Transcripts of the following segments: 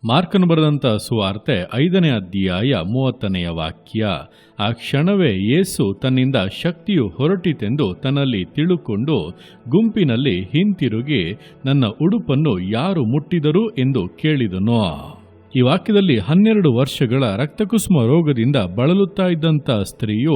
ಮಾರ್ಕನು ಬರೆದಂಥ ಸುವಾರ್ತೆ 5ನೇ ಅಧ್ಯಾಯ 30ನೆಯ ವಾಕ್ಯ. ಆ ಕ್ಷಣವೇ ಯೇಸು ತನ್ನಿಂದ ಶಕ್ತಿಯು ಹೊರಟಿತೆಂದು ತನ್ನಲ್ಲಿ ತಿಳುಕೊಂಡು ಗುಂಪಿನಲ್ಲಿ ಹಿಂತಿರುಗಿ, ನನ್ನ ಉಡುಪನ್ನು ಯಾರು ಮುಟ್ಟಿದರು ಎಂದು ಕೇಳಿದನು. ಈ ವಾಕ್ಯದಲ್ಲಿ 12 ವರ್ಷಗಳ ರಕ್ತಕುಸುಮ ರೋಗದಿಂದ ಬಳಲುತ್ತಾ ಇದ್ದಂಥ ಸ್ತ್ರೀಯು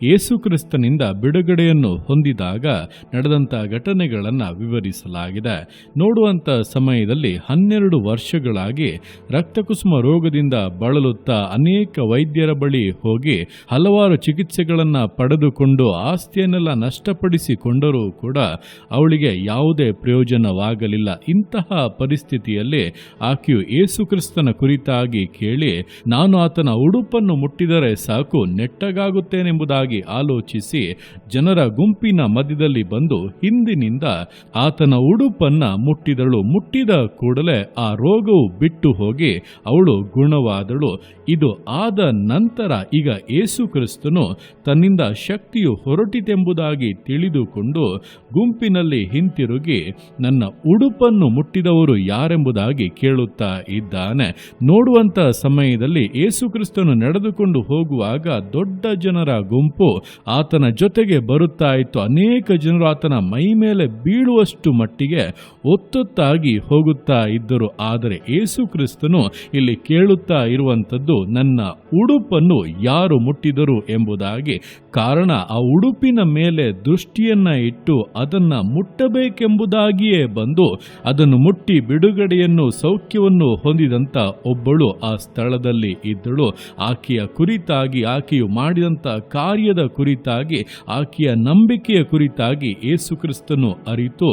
ಯೇಸುಕ್ರಿಸ್ತನಿಂದ ಬಿಡುಗಡೆಯನ್ನು ಹೊಂದಿದಾಗ ನಡೆದಂಥ ಘಟನೆಗಳನ್ನು ವಿವರಿಸಲಾಗಿದೆ. ನೋಡುವಂಥ ಸಮಯದಲ್ಲಿ 12 ವರ್ಷಗಳಾಗಿ ರಕ್ತಕುಸುಮ ರೋಗದಿಂದ ಬಳಲುತ್ತಾ ಅನೇಕ ವೈದ್ಯರ ಬಳಿ ಹೋಗಿ ಹಲವಾರು ಚಿಕಿತ್ಸೆಗಳನ್ನು ಪಡೆದುಕೊಂಡು ಆಸ್ತಿಯನ್ನೆಲ್ಲ ನಷ್ಟಪಡಿಸಿಕೊಂಡರೂ ಕೂಡ ಅವಳಿಗೆ ಯಾವುದೇ ಪ್ರಯೋಜನವಾಗಲಿಲ್ಲ. ಇಂತಹ ಪರಿಸ್ಥಿತಿಯಲ್ಲಿ ಆಕೆಯು ಯೇಸುಕ್ರಿಸ್ತನ ಕುರಿತಾಗಿ ಕೇಳಿ, ನಾನು ಆತನ ಉಡುಪನ್ನು ಮುಟ್ಟಿದರೆ ಸಾಕು, ನೆಟ್ಟಗಾಗುತ್ತೇನೆಂಬುದಾಗಿ ಆಲೋಚಿಸಿ ಜನರ ಗುಂಪಿನ ಮಧ್ಯದಲ್ಲಿ ಬಂದು ಹಿಂದಿನಿಂದ ಆತನ ಉಡುಪನ್ನ ಮುಟ್ಟಿದಳು. ಮುಟ್ಟಿದ ಕೂಡಲೇ ಆ ರೋಗವು ಬಿಟ್ಟು ಹೋಗಿ ಅವಳು ಗುಣವಾದಳು. ಇದು ಆದ ನಂತರ ಈಗ ಯೇಸು ಕ್ರಿಸ್ತನು ತನ್ನಿಂದ ಶಕ್ತಿಯು ಹೊರಟಿತೆಂಬುದಾಗಿ ತಿಳಿದುಕೊಂಡು ಗುಂಪಿನಲ್ಲಿ ಹಿಂತಿರುಗಿ ನನ್ನ ಉಡುಪನ್ನು ಮುಟ್ಟಿದವರು ಯಾರೆಂಬುದಾಗಿ ಕೇಳುತ್ತಾ ಇದ್ದಾನೆ. ನೋಡುವಂತ ಸಮಯದಲ್ಲಿ ಯೇಸು ಕ್ರಿಸ್ತನು ನಡೆದುಕೊಂಡು ಹೋಗುವಾಗ ದೊಡ್ಡ ಜನರ ಗುಂಪು ಆತನ ಜೊತೆಗೆ ಬರುತ್ತಾ ಇತ್ತು. ಅನೇಕ ಜನರು ಆತನ ಮೈ ಮೇಲೆ ಬೀಳುವಷ್ಟು ಮಟ್ಟಿಗೆ ಒತ್ತೊತ್ತಾಗಿ ಹೋಗುತ್ತಾ ಇದ್ದರು. ಆದರೆ ಯೇಸು ಕ್ರಿಸ್ತನು ಇಲ್ಲಿ ಕೇಳುತ್ತಾ ಇರುವಂಥದ್ದು, ನನ್ನ ಉಡುಪನ್ನು ಯಾರು ಮುಟ್ಟಿದರು ಎಂಬುದಾಗಿ. ಕಾರಣ, ಆ ಉಡುಪಿನ ಮೇಲೆ ದೃಷ್ಟಿಯನ್ನ ಇಟ್ಟು ಅದನ್ನ ಮುಟ್ಟಬೇಕೆಂಬುದಾಗಿಯೇ ಬಂದು ಅದನ್ನು ಮುಟ್ಟಿ ಬಿಡುಗಡೆಯನ್ನು ಸೌಖ್ಯವನ್ನು ಹೊಂದಿದಂತ ಒಬ್ಬಳು ಆ ಸ್ಥಳದಲ್ಲಿ ಇದ್ದಳು. ಆಕೆಯ ಕುರಿತಾಗಿ, ಆಕೆಯು ಮಾಡಿದಂಥ ಕಾರ್ಯದ ಕುರಿತಾಗಿ, ಆಕೆಯ ನಂಬಿಕೆಯ ಕುರಿತಾಗಿ ಯೇಸು ಕ್ರಿಸ್ತನು ಅರಿತು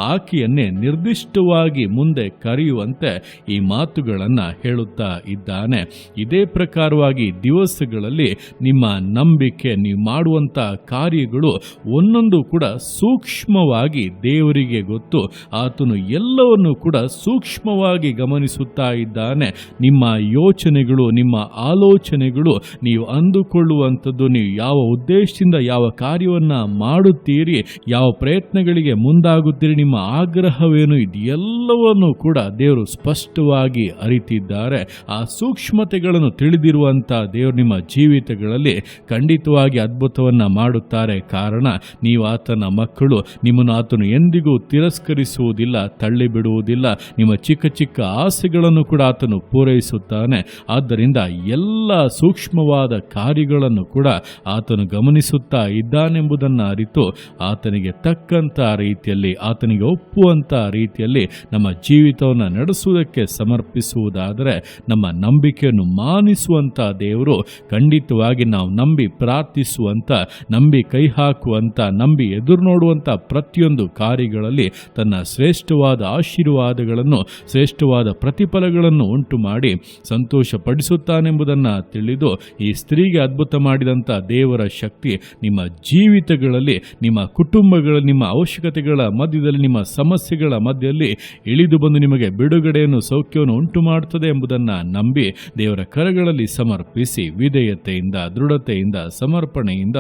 ಆಕೆಯನ್ನೇ ನಿರ್ದಿಷ್ಟವಾಗಿ ಮುಂದೆ ಕರೆಯುವಂತೆ ಈ ಮಾತುಗಳನ್ನು ಹೇಳುತ್ತಾ ಇದ್ದಾನೆ. ಇದೇ ಪ್ರಕಾರವಾಗಿ ದಿವಸಗಳಲ್ಲಿ ನಿಮ್ಮ ನಂಬಿಕೆ, ನೀವು ಮಾಡುವಂಥ ಕಾರ್ಯಗಳು ಒಂದೊಂದು ಕೂಡ ಸೂಕ್ಷ್ಮವಾಗಿ ದೇವರಿಗೆ ಗೊತ್ತು. ಆತನು ಎಲ್ಲವನ್ನು ಕೂಡ ಸೂಕ್ಷ್ಮವಾಗಿ ಗಮನಿಸುತ್ತಾ ಇದ್ದಾನೆ. ನಿಮ್ಮ ಯೋಚನೆಗಳು, ನಿಮ್ಮ ಆಲೋಚನೆಗಳು, ನೀವು ಅಂದುಕೊಳ್ಳುವಂಥದ್ದು, ನೀವು ಯಾವ ಉದ್ದೇಶದಿಂದ ಯಾವ ಕಾರ್ಯವನ್ನು ಮಾಡುತ್ತೀರಿ, ಯಾವ ಪ್ರಯತ್ನಗಳಿಗೆ ಮುಂದಾಗುತ್ತೀರಿ, ನಿಮ್ಮ ಆಗ್ರಹವೇನು, ಇದೆಲ್ಲವನ್ನು ಕೂಡ ದೇವರು ಸ್ಪಷ್ಟವಾಗಿ ಅರಿತಿದ್ದಾರೆ. ಆ ಸೂಕ್ಷ್ಮತೆಗಳನ್ನು ತಿಳಿದಿರುವಂಥ ದೇವರು ನಿಮ್ಮ ಜೀವಿತಗಳಲ್ಲಿ ಖಂಡಿತವಾಗಿ ಅದ್ಭುತವನ್ನು ಮಾಡುತ್ತಾರೆ. ಕಾರಣ, ನೀವು ಆತನ ಮಕ್ಕಳು. ನಿಮ್ಮನ್ನು ಆತನು ಎಂದಿಗೂ ತಿರಸ್ಕರಿಸುವುದಿಲ್ಲ, ತಳ್ಳಿಬಿಡುವುದಿಲ್ಲ. ನಿಮ್ಮ ಚಿಕ್ಕ ಚಿಕ್ಕ ಆಸೆಗಳನ್ನು ಕೂಡ ಆತನು ಪೂರೈಸುತ್ತಾನೆ. ಆದ್ದರಿಂದ ಎಲ್ಲ ಸೂಕ್ಷ್ಮವಾದ ಕಾರ್ಯಗಳನ್ನು ಕೂಡ ಆತನು ಗಮನಿಸುತ್ತಾ ಇದ್ದಾನೆಂಬುದನ್ನು ಅರಿತು ಆತನಿಗೆ ತಕ್ಕಂಥ ರೀತಿಯಲ್ಲಿ, ಆತನಿಗೆ ಒಪ್ಪುವಂಥ ರೀತಿಯಲ್ಲಿ ನಮ್ಮ ಜೀವಿತವನ್ನು ನಡೆಸುವುದಕ್ಕೆ ಸಮರ್ಪಿಸುವುದಾದರೆ ನಮ್ಮ ನಂಬಿಕೆಯನ್ನು ಮಾನಿಸುವಂಥ ದೇವರು ಖಂಡಿತವಾಗಿ ನಾವು ನಂಬಿ ಪ್ರಾರ್ಥಿಸುವಂಥ, ನಂಬಿ ಕೈ ಹಾಕುವಂಥ, ನಂಬಿ ಎದುರು ನೋಡುವಂಥ ಪ್ರತಿಯೊಂದು ಕಾರ್ಯಗಳಲ್ಲಿ ತನ್ನ ಶ್ರೇಷ್ಠವಾದ ಆಶೀರ್ವಾದಗಳನ್ನು, ಶ್ರೇಷ್ಠವಾದ ಪ್ರತಿಫಲಗಳನ್ನು ಉಂಟು ಮಾಡಿ ಸಂತೋಷ ಪಡಿಸುತ್ತಾನೆಂಬುದನ್ನು ತಿಳಿದು ಈ ಸ್ತ್ರೀಗೆ ಅದ್ಭುತ ಮಾಡಿದಂಥ ದೇವರ ಶಕ್ತಿ ನಿಮ್ಮ ಜೀವಿತಗಳಲ್ಲಿ, ನಿಮ್ಮ ಕುಟುಂಬಗಳಲ್ಲಿ, ನಿಮ್ಮ ಅವಶ್ಯಕತೆಗಳ ಮಧ್ಯದಲ್ಲಿ, ನಿಮ್ಮ ಸಮಸ್ಯೆಗಳ ಮಧ್ಯದಲ್ಲಿ ಇಳಿದು ಬಂದು ನಿಮಗೆ ಬಿಡುಗಡೆಯನ್ನು, ಸೌಖ್ಯವನ್ನು ಉಂಟು ಮಾಡುತ್ತದೆ ಎಂಬುದನ್ನು ನಂಬಿ ದೇವರ ಕರಗಳಲ್ಲಿ ಸಮರ್ಪಿಸಿ ವಿಧೇಯತೆಯಿಂದ, ದೃಢತೆಯಿಂದ, ಸಮರ್ಪಣೆಯಿಂದ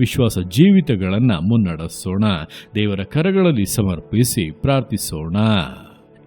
ವಿಶ್ವಾಸ ಜೀವಿತಗಳನ್ನು ಮುನ್ನಡೆಸೋಣ. ದೇವರ ಕರಗಳಲ್ಲಿ ಸಮರ್ಪಿಸಿ ಪ್ರಾರ್ಥಿಸೋಣ.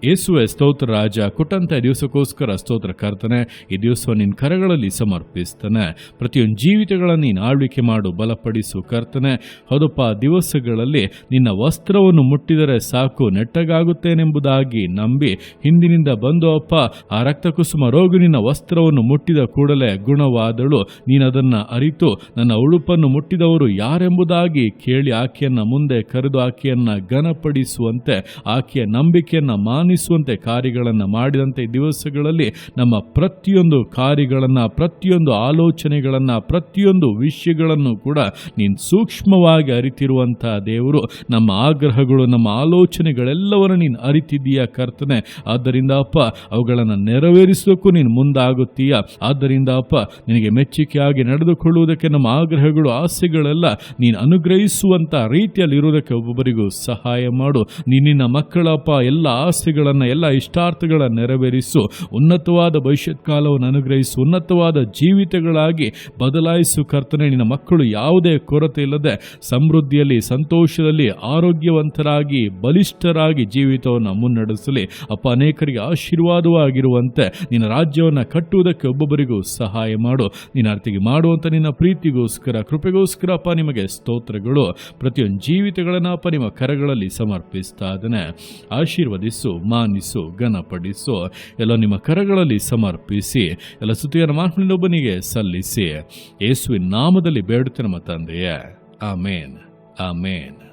ಯೇಸುವೆ ಸ್ತೋತ್ರ ರಾಜ, ಕೊಟ್ಟಂಥ ದಿವಸಕ್ಕೋಸ್ಕರ ಸ್ತೋತ್ರ ಕರ್ತನೆ. ಈ ದಿವಸ ನಿನ್ನ ಕರಗಳಲ್ಲಿ ಸಮರ್ಪಿಸ್ತಾನೆ. ಪ್ರತಿಯೊಂದು ಜೀವಿತಗಳನ್ನು ನೀನು ಆಳ್ವಿಕೆ ಮಾಡು, ಬಲಪಡಿಸು ಕರ್ತನೆ. ಹೌದಪ್ಪ, ದಿವಸಗಳಲ್ಲಿ ನಿನ್ನ ವಸ್ತ್ರವನ್ನು ಮುಟ್ಟಿದರೆ ಸಾಕು, ನೆಟ್ಟಗಾಗುತ್ತೇನೆಂಬುದಾಗಿ ನಂಬಿ ಹಿಂದಿನಿಂದ ಬಂದು ಅಪ್ಪ ಆ ರಕ್ತಕುಸುಮ ರೋಗಿ ನಿನ್ನ ವಸ್ತ್ರವನ್ನು ಮುಟ್ಟಿದ ಕೂಡಲೇ ಗುಣವಾದಳು. ನೀನು ಅದನ್ನು ಅರಿತು ನನ್ನ ಉಡುಪನ್ನು ಮುಟ್ಟಿದವರು ಯಾರೆಂಬುದಾಗಿ ಕೇಳಿ ಆಕೆಯನ್ನು ಮುಂದೆ ಕರೆದು ಆಕೆಯನ್ನು ಘನಪಡಿಸುವಂತೆ, ಆಕೆಯ ನಂಬಿಕೆಯನ್ನು ಮಾನಿಸುವಂತೆ ಕಾರ್ಯಗಳನ್ನು ಮಾಡಿದಂತೆ ದಿವಸಗಳಲ್ಲಿ ನಮ್ಮ ಪ್ರತಿಯೊಂದು ಕಾರ್ಯಗಳನ್ನು, ಪ್ರತಿಯೊಂದು ಆಲೋಚನೆಗಳನ್ನು, ಪ್ರತಿಯೊಂದು ವಿಷಯಗಳನ್ನು ಕೂಡ ನೀನು ಸೂಕ್ಷ್ಮವಾಗಿ ಅರಿತಿರುವಂಥ ದೇವರು. ನಮ್ಮ ಆಗ್ರಹಗಳು, ನಮ್ಮ ಆಲೋಚನೆಗಳೆಲ್ಲವನ್ನು ನೀನು ಅರಿತಿದ್ದೀಯ ಕರ್ತನೆ. ಆದ್ದರಿಂದ ಅಪ್ಪ ಅವುಗಳನ್ನು ನೆರವೇರಿಸೋಕ್ಕೂ ನೀನು ಮುಂದಾಗುತ್ತೀಯ. ಆದ್ದರಿಂದ ಅಪ್ಪ ನಿನಗೆ ಮೆಚ್ಚುಗೆಯಾಗಿ ನಡೆದುಕೊಳ್ಳುವುದಕ್ಕೆ ನಮ್ಮ ಆಗ್ರಹಗಳು, ಆಸೆಗಳೆಲ್ಲ ನೀನು ಅನುಗ್ರಹಿಸುವಂಥ ರೀತಿಯಲ್ಲಿ ಇರುವುದಕ್ಕೆ ಒಬ್ಬೊಬ್ಬರಿಗೂ ಸಹಾಯ ಮಾಡು. ನಿನ್ನ ಮಕ್ಕಳಪ್ಪ ಎಲ್ಲ ಆಸೆಗಳು ಆಸೆಗಳನ್ನು, ಎಲ್ಲ ಇಷ್ಟಾರ್ಥಗಳನ್ನು ನೆರವೇರಿಸು. ಉನ್ನತವಾದ ಭವಿಷ್ಯತ್ ಕಾಲವನ್ನು ಅನುಗ್ರಹಿಸು. ಉನ್ನತವಾದ ಜೀವಿತಗಳಾಗಿ ಬದಲಾಯಿಸು ಕರ್ತನೆ. ನಿನ್ನ ಮಕ್ಕಳು ಯಾವುದೇ ಕೊರತೆ ಇಲ್ಲದೆ ಸಮೃದ್ಧಿಯಲ್ಲಿ, ಸಂತೋಷದಲ್ಲಿ, ಆರೋಗ್ಯವಂತರಾಗಿ, ಬಲಿಷ್ಠರಾಗಿ ಜೀವಿತವನ್ನು ಮುನ್ನಡೆಸಲಿ. ಅಪ್ಪ, ಅನೇಕರಿಗೆ ಆಶೀರ್ವಾದವಾಗಿರುವಂತೆ ನಿನ್ನ ರಾಜ್ಯವನ್ನು ಕಟ್ಟುವುದಕ್ಕೆ ಒಬ್ಬೊಬ್ಬರಿಗೂ ಸಹಾಯ ಮಾಡು. ನಿನ್ನ ಅರ್ಥಿಗೆ ಮಾಡುವಂಥ ನಿನ್ನ ಪ್ರೀತಿಗೋಸ್ಕರ, ಕೃಪೆಗೋಸ್ಕರ ಅಪ್ಪ ನಿಮಗೆ ಸ್ತೋತ್ರಗಳು. ಪ್ರತಿಯೊಂದು ಜೀವಿತಗಳನ್ನು ಅಪ್ಪ ನಿಮ್ಮ ಕರಗಳಲ್ಲಿ ಸಮರ್ಪಿಸ್ತಾ ಇದ್ದೇನೆ. ಆಶೀರ್ವದಿಸು, ಮಾನಿಸು, ಘನಪಡಿಸು. ಎಲ್ಲ ನಿಮ್ಮ ಕರಗಳಲ್ಲಿ ಸಮರ್ಪಿಸಿ ಎಲ್ಲ ಸ್ತುತಿಯನ್ನು ಮಾನವನೊಬ್ಬನಿಗೆ ಸಲ್ಲಿಸಿ ಯೇಸುವಿನ ನಾಮದಲ್ಲಿ ಬೇಡುತ್ತೇನೆ ನಮ್ಮ ತಂದೆಯೇ. ಆಮೇನ್, ಆಮೇನ್.